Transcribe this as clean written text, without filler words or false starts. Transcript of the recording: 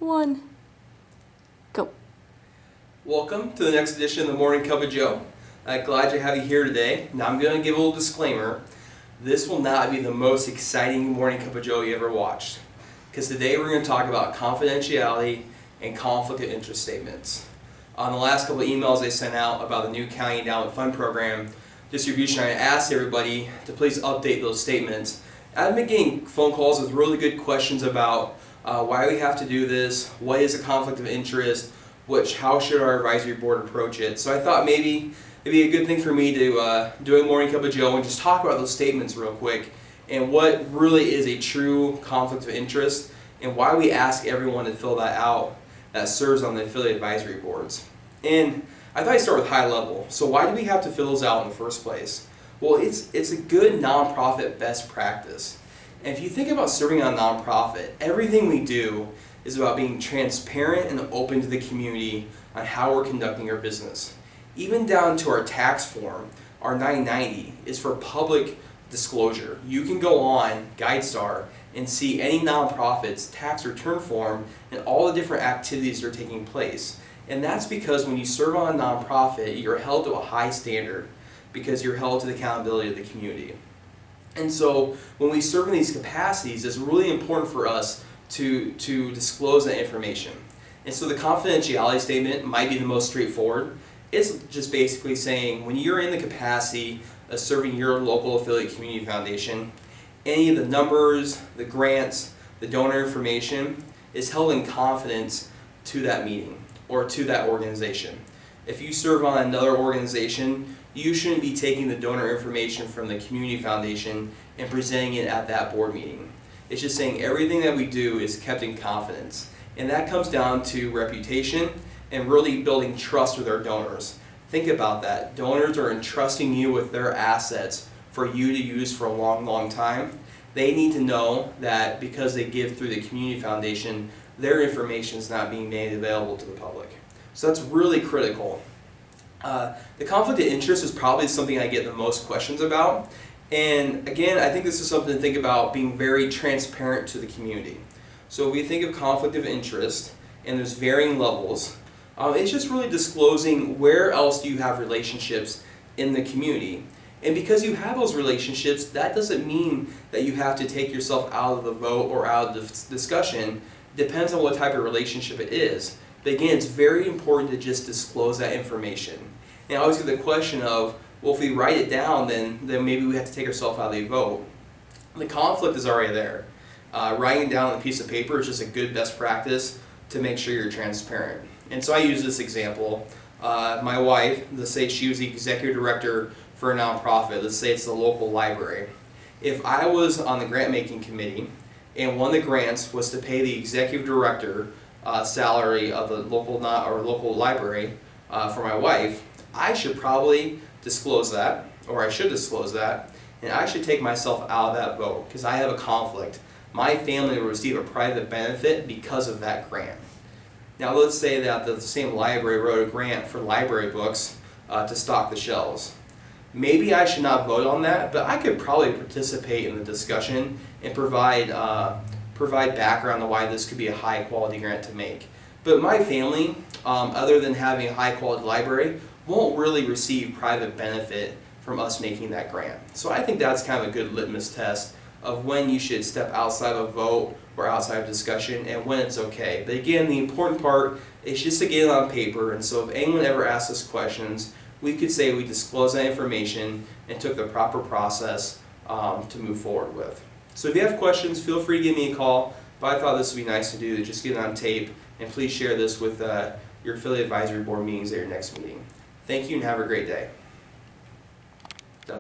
1, go. Welcome to the next edition of the Morning Cup of Joe. Glad to have you here today. Now I'm going to give a little disclaimer. This will not be the most exciting Morning Cup of Joe you ever watched, because today we're going to talk about confidentiality and conflict of interest statements. On the last couple of emails I sent out about the new County Endowment Fund program distribution, I asked everybody to please update those statements. I've been getting phone calls with really good questions about why we have to do this, what is a conflict of interest, how should our advisory board approach it. So I thought maybe it'd be a good thing for me to do a Morning Cup of Joe and just talk about those statements real quick and what really is a true conflict of interest and why we ask everyone to fill that out that serves on the affiliate advisory boards. And I thought I'd start with high level. So why do we have to fill those out in the first place? Well, it's a good nonprofit best practice. And if you think about serving on a nonprofit, everything we do is about being transparent and open to the community on how we're conducting our business. Even down to our tax form, our 990 is for public disclosure. You can go on GuideStar and see any nonprofit's tax return form and all the different activities that are taking place. And that's because when you serve on a nonprofit, you're held to a high standard because you're held to the accountability of the community. And so when we serve in these capacities, it's really important for us to disclose that information. And so the confidentiality statement might be the most straightforward. It's just basically saying when you're in the capacity of serving your local affiliate community foundation, any of the numbers, the grants, the donor information is held in confidence to that meeting or to that organization. If you serve on another organization, you shouldn't be taking the donor information from the community foundation and presenting it at that board meeting. It's just saying everything that we do is kept in confidence. And that comes down to reputation and really building trust with our donors. Think about that. Donors are entrusting you with their assets for you to use for a long, long time. They need to know that because they give through the community foundation, their information is not being made available to the public. So that's really critical. The conflict of interest is probably something I get the most questions about. And again, I think this is something to think about, being very transparent to the community. So if we think of conflict of interest, and there's varying levels, it's just really disclosing where else do you have relationships in the community. And because you have those relationships, that doesn't mean that you have to take yourself out of the vote or out of the discussion. It depends on what type of relationship it is. But again, it's very important to just disclose that information. And I always get the question of, well, if we write it down, then maybe we have to take ourselves out of the vote. The conflict is already there. Writing it down on a piece of paper is just a good best practice to make sure you're transparent. And so I use this example. My wife, let's say she was the executive director for a nonprofit. Let's say it's the local library. If I was on the grant making committee and one of the grants was to pay the executive director salary of the local library for my wife, I should probably disclose that, or I should disclose that, and I should take myself out of that vote because I have a conflict. My family will receive a private benefit because of that grant. Now let's say that the same library wrote a grant for library books to stock the shelves. Maybe I should not vote on that, but I could probably participate in the discussion and provide background on why this could be a high quality grant to make. But my family, other than having a high quality library, won't really receive private benefit from us making that grant. So I think that's kind of a good litmus test of when you should step outside of a vote or outside of discussion and when it's okay. But again, the important part is just to get it on paper, and so if anyone ever asks us questions, we could say we disclosed that information and took the proper process to move forward with. So if you have questions, feel free to give me a call, but I thought this would be nice to do, to just get it on tape, and please share this with your affiliate advisory board meetings at your next meeting. Thank you and have a great day.